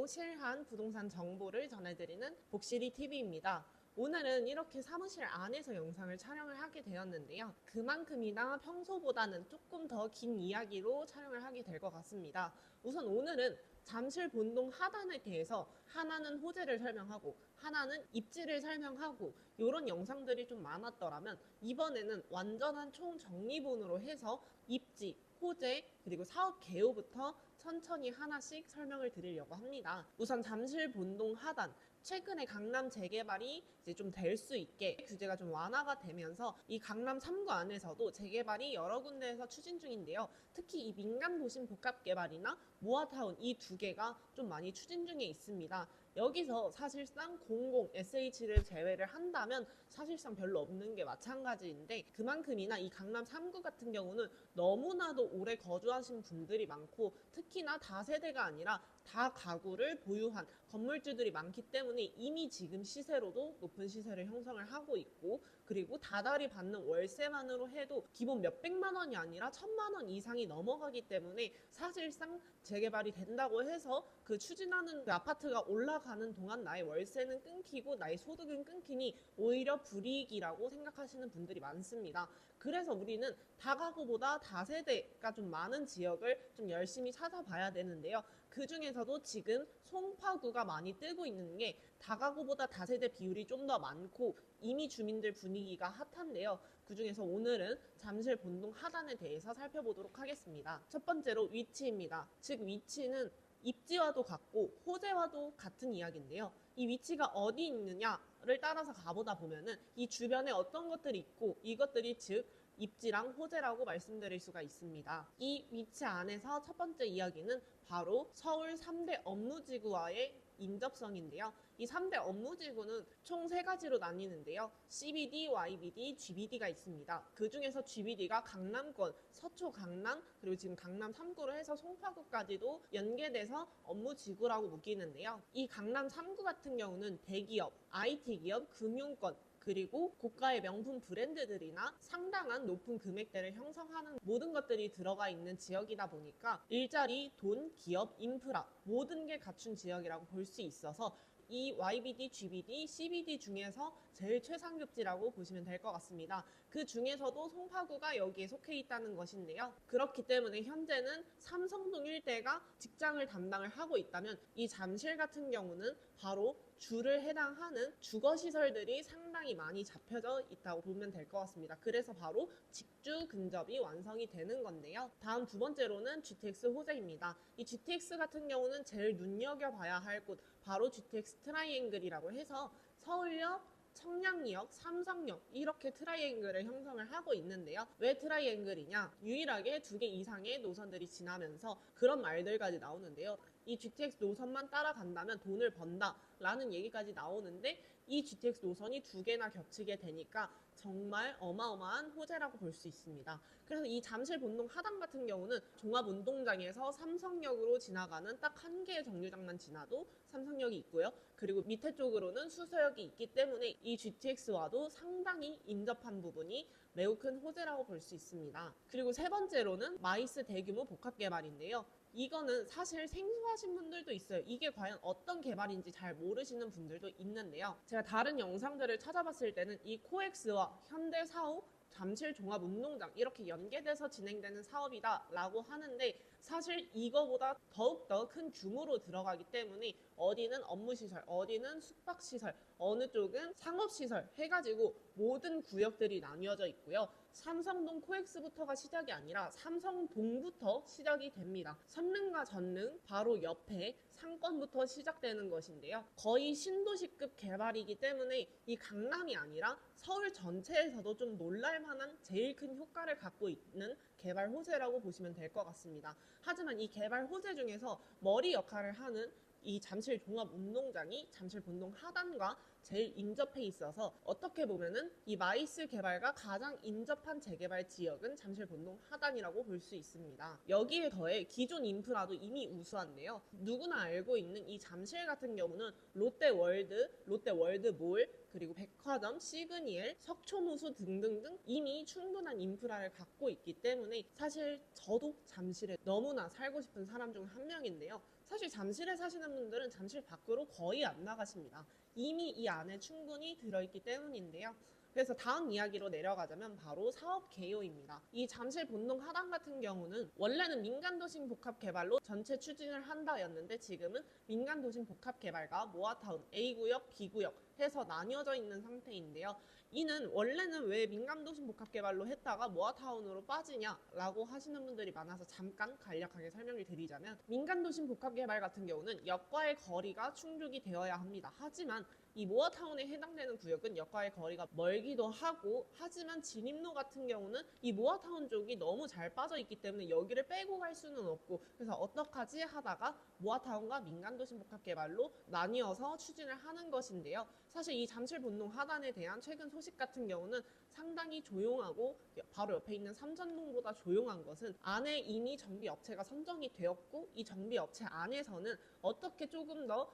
쉽고 실한 부동산 정보를 전해드리는 복실이 TV입니다. 오늘은 이렇게 사무실 안에서 영상을 촬영을 하게 되었는데요. 그만큼이나 평소보다는 조금 더 긴 이야기로 촬영을 하게 될 것 같습니다. 우선 오늘은 잠실 본동 하단에 대해서 하나는 호재를 설명하고 하나는 입지를 설명하고 이런 영상들이 좀 많았더라면 이번에는 완전한 총정리본으로 해서 입지, 호재, 그리고 사업 개요부터 천천히 하나씩 설명을 드리려고 합니다. 우선 잠실 본동 하단, 최근에 강남 재개발이 이제 좀 될 수 있게 규제가 좀 완화가 되면서 이 강남 3구 안에서도 재개발이 여러 군데에서 추진 중인데요. 특히 이 민간 도심 복합 개발이나 모아타운 이 두 개가 좀 많이 추진 중에 있습니다. 여기서 사실상 공공 SH를 제외를 한다면 사실상 별로 없는 게 마찬가지인데, 그만큼이나 이 강남 3구 같은 경우는 너무나도 오래 거주하신 분들이 많고 특히나 다세대가 아니라 다가구를 보유한 건물주들이 많기 때문에 이미 지금 시세로도 높은 시세를 형성을 하고 있고, 그리고 다달이 받는 월세만으로 해도 기본 몇백만 원이 아니라 1,000만 원 이상이 넘어가기 때문에 사실상 재개발이 된다고 해서 그 추진하는 그 아파트가 올라가는 동안 나의 월세는 끊기고 나의 소득은 끊기니 오히려 불이익이라고 생각하시는 분들이 많습니다. 그래서 우리는 다가구보다 다세대가 좀 많은 지역을 좀 열심히 찾아봐야 되는데요. 그 중에서도 지금 송파구가 많이 뜨고 있는 게 다가구보다 다세대 비율이 좀 더 많고 이미 주민들 분위기가 핫한데요. 그 중에서 오늘은 잠실 본동 하단에 대해서 살펴보도록 하겠습니다. 첫 번째로 위치입니다. 즉 위치는 입지와도 같고 호재와도 같은 이야기인데요. 이 위치가 어디 있느냐를 따라서 가보다 보면은 이 주변에 어떤 것들이 있고 이것들이 즉 입지랑 호재라고 말씀드릴 수가 있습니다. 이 위치 안에서 첫 번째 이야기는 바로 서울 3대 업무지구와의 인접성인데요. 이 3대 업무지구는 총 3가지로 나뉘는데요. CBD, YBD, GBD가 있습니다. 그 중에서 GBD가 강남권, 서초 강남, 그리고 지금 강남 3구로 해서 송파구까지도 연계돼서 업무지구라고 묶이는데요. 이 강남 3구 같은 경우는 대기업, IT기업, 금융권, 그리고 고가의 명품 브랜드들이나 상당한 높은 금액대를 형성하는 모든 것들이 들어가 있는 지역이다 보니까 일자리, 돈, 기업, 인프라 모든 게 갖춘 지역이라고 볼 수 있어서 이 YBD, GBD, CBD 중에서 제일 최상급지라고 보시면 될 것 같습니다. 그 중에서도 송파구가 여기에 속해 있다는 것인데요. 그렇기 때문에 현재는 삼성동 일대가 직장을 담당을 하고 있다면 이 잠실 같은 경우는 바로 주를 해당하는 주거시설들이 상당히 많이 잡혀져 있다고 보면 될 것 같습니다. 그래서 바로 직주 근접이 완성이 되는 건데요. 다음 두 번째로는 GTX 호재입니다. 이 GTX 같은 경우는 제일 눈여겨봐야 할 곳 바로 GTX 트라이앵글이라고 해서 서울역, 청량리역, 삼성역 이렇게 트라이앵글을 형성을 하고 있는데요. 왜 트라이앵글이냐? 유일하게 2개 이상의 노선들이 지나면서 그런 말들까지 나오는데요. 이 GTX 노선만 따라간다면 돈을 번다 라는 얘기까지 나오는데 이 GTX 노선이 2개나 겹치게 되니까 정말 어마어마한 호재라고 볼 수 있습니다. 그래서 이 잠실 본동 하단 같은 경우는 종합운동장에서 삼성역으로 지나가는 딱 1개의 정류장만 지나도 삼성역이 있고요. 그리고 밑에 쪽으로는 수서역이 있기 때문에 이 GTX와도 상당히 인접한 부분이 매우 큰 호재라고 볼 수 있습니다. 그리고 세 번째로는 마이스 대규모 복합 개발인데요. 이거는 사실 생소하신 분들도 있어요. 이게 과연 어떤 개발인지 잘 모르시는 분들도 있는데요. 제가 다른 영상들을 찾아봤을 때는 이 코엑스와 현대사옥, 잠실 종합운동장 이렇게 연계돼서 진행되는 사업이다 라고 하는데 사실 이거보다 더욱더 큰 규모로 들어가기 때문에 어디는 업무시설, 어디는 숙박시설, 어느 쪽은 상업시설 해가지고 모든 구역들이 나뉘어져 있고요. 삼성동 코엑스부터가 시작이 아니라 삼성동부터 시작이 됩니다. 선릉과 전릉 바로 옆에 상권부터 시작되는 것인데요. 거의 신도시급 개발이기 때문에 이 강남이 아니라 서울 전체에서도 좀 놀랄만한 제일 큰 효과를 갖고 있는 개발 호재라고 보시면 될 것 같습니다. 하지만 이 개발 호재 중에서 머리 역할을 하는 이 잠실 종합운동장이 잠실 본동 하단과 제일 인접해 있어서 어떻게 보면은 이 마이스 개발과 가장 인접한 재개발 지역은 잠실 본동 하단이라고 볼 수 있습니다. 여기에 더해 기존 인프라도 이미 우수한데요. 누구나 알고 있는 이 잠실 같은 경우는 롯데월드, 롯데월드몰, 그리고 백화점, 시그니엘, 석촌호수 등등등 이미 충분한 인프라를 갖고 있기 때문에 사실 저도 잠실에 너무나 살고 싶은 사람 중 한 명인데요. 사실 잠실에 사시는 분들은 잠실 밖으로 거의 안 나가십니다. 이미 이 안에 충분히 들어있기 때문인데요. 그래서 다음 이야기로 내려가자면 바로 사업 개요입니다. 이 잠실 본동 하단 같은 경우는 원래는 민간도심 복합개발로 전체 추진을 한다였는데 지금은 민간도심 복합개발과 모아타운 A구역, B구역 해서 나뉘어져 있는 상태인데요. 이는 원래는 왜 민간도심 복합개발로 했다가 모아타운으로 빠지냐라고 하시는 분들이 많아서 잠깐 간략하게 설명을 드리자면, 민간도심 복합개발 같은 경우는 역과의 거리가 충족이 되어야 합니다. 하지만 이 모아타운에 해당되는 구역은 역과의 거리가 멀기도 하고, 하지만 진입로 같은 경우는 이 모아타운 쪽이 너무 잘 빠져 있기 때문에 여기를 빼고 갈 수는 없고, 그래서 어떡하지 하다가 모아타운과 민간도심 복합개발로 나뉘어서 추진을 하는 것인데요. 사실 이 잠실 본동 하단에 대한 최근 소식 같은 경우는 상당히 조용하고, 바로 옆에 있는 삼천동보다 조용한 것은 안에 이미 정비업체가 선정이 되었고, 이 정비업체 안에서는 어떻게 조금 더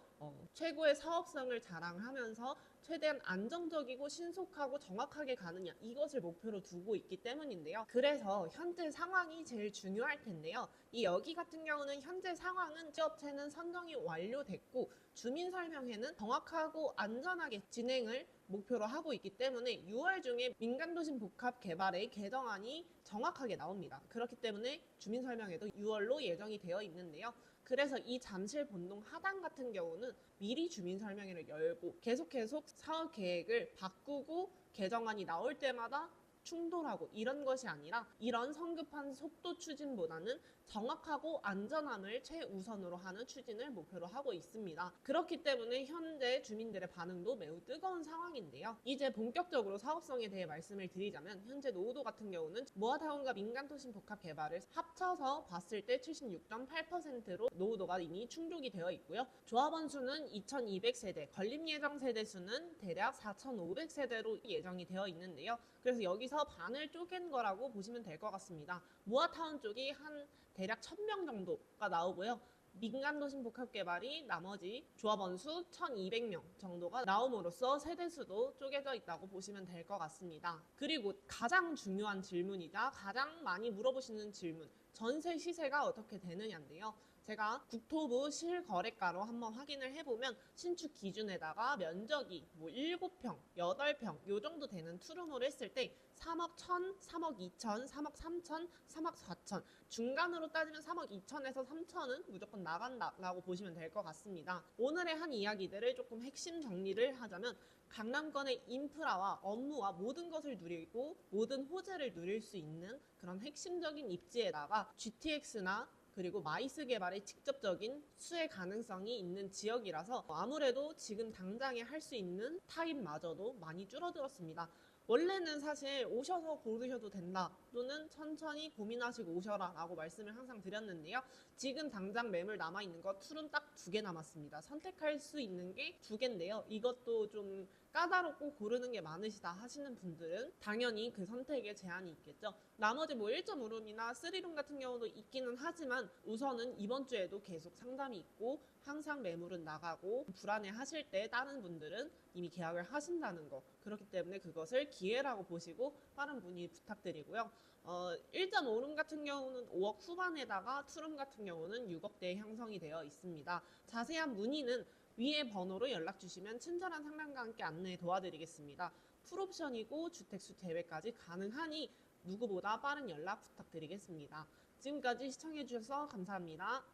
최고의 사업성을 자랑하면서 최대한 안정적이고 신속하고 정확하게 가느냐, 이것을 목표로 두고 있기 때문인데요. 그래서 현재 상황이 제일 중요할 텐데요. 이 여기 같은 경우는 현재 상황은 지업체는 선정이 완료됐고 주민설명회는 정확하고 안전하게 진행을 목표로 하고 있기 때문에 6월 중에 민간도심 복합 개발의 개정안이 정확하게 나옵니다. 그렇기 때문에 주민설명회도 6월로 예정이 되어 있는데요. 그래서 이 잠실 본동 하단 같은 경우는 미리 주민설명회를 열고 계속 사업 계획을 바꾸고 개정안이 나올 때마다 충돌하고 이런 것이 아니라, 이런 성급한 속도 추진보다는 정확하고 안전함을 최우선으로 하는 추진을 목표로 하고 있습니다. 그렇기 때문에 현재 주민들의 반응도 매우 뜨거운 상황인데요. 이제 본격적으로 사업성에 대해 말씀을 드리자면, 현재 노후도 같은 경우는 모아타운과 민간도심 복합 개발을 합쳐서 봤을 때 76.8%로 노후도가 이미 충족이 되어 있고요. 조합원 수는 2200세대, 건립 예정 세대 수는 대략 4500세대로 예정이 되어 있는데요. 그래서 여기서 반을 쪼갠 거라고 보시면 될 것 같습니다. 모아타운 쪽이 한 대략 1000명 정도가 나오고요. 민간도심 복합개발이 나머지 조합원 수 1200명 정도가 나옴으로써 세대수도 쪼개져 있다고 보시면 될 것 같습니다. 그리고 가장 중요한 질문이자 가장 많이 물어보시는 질문, 전세 시세가 어떻게 되느냐인데요. 제가 국토부 실거래가로 한번 확인을 해보면 신축 기준에다가 면적이 7평, 8평 요 정도 되는 투룸으로 했을 때 3억 1천, 3억 2천, 3억 3천, 3억 4천, 중간으로 따지면 3억 2천에서 3천은 무조건 나간다라고 보시면 될 것 같습니다. 오늘의 한 이야기들을 조금 핵심 정리를 하자면, 강남권의 인프라와 업무와 모든 것을 누리고 모든 호재를 누릴 수 있는 그런 핵심적인 입지에다가 GTX나 그리고 마이스 개발의 직접적인 수혜 가능성이 있는 지역이라서 아무래도 지금 당장에 할 수 있는 타입마저도 많이 줄어들었습니다. 원래는 사실 오셔서 고르셔도 된다, 또는 천천히 고민하시고 오셔라 라고 말씀을 항상 드렸는데요. 지금 당장 매물 남아있는 거 투룸 딱 2개 남았습니다. 선택할 수 있는 게 2개인데요. 이것도 좀 까다롭고 고르는 게 많으시다 하시는 분들은 당연히 그 선택에 제한이 있겠죠. 나머지 1.5룸이나 3룸 같은 경우도 있기는 하지만 우선은 이번 주에도 계속 상담이 있고 항상 매물은 나가고 불안해 하실 때 다른 분들은 이미 계약을 하신다는 거, 그렇기 때문에 그것을 기회라고 보시고 빠른 문의 부탁드리고요. 1.5룸 같은 경우는 5억 후반에다가 투룸 같은 경우는 6억대에 형성이 되어 있습니다. 자세한 문의는 위의 번호로 연락 주시면 친절한 상담과 함께 안내 도와드리겠습니다. 풀옵션이고 주택수 제외까지 가능하니 누구보다 빠른 연락 부탁드리겠습니다. 지금까지 시청해주셔서 감사합니다.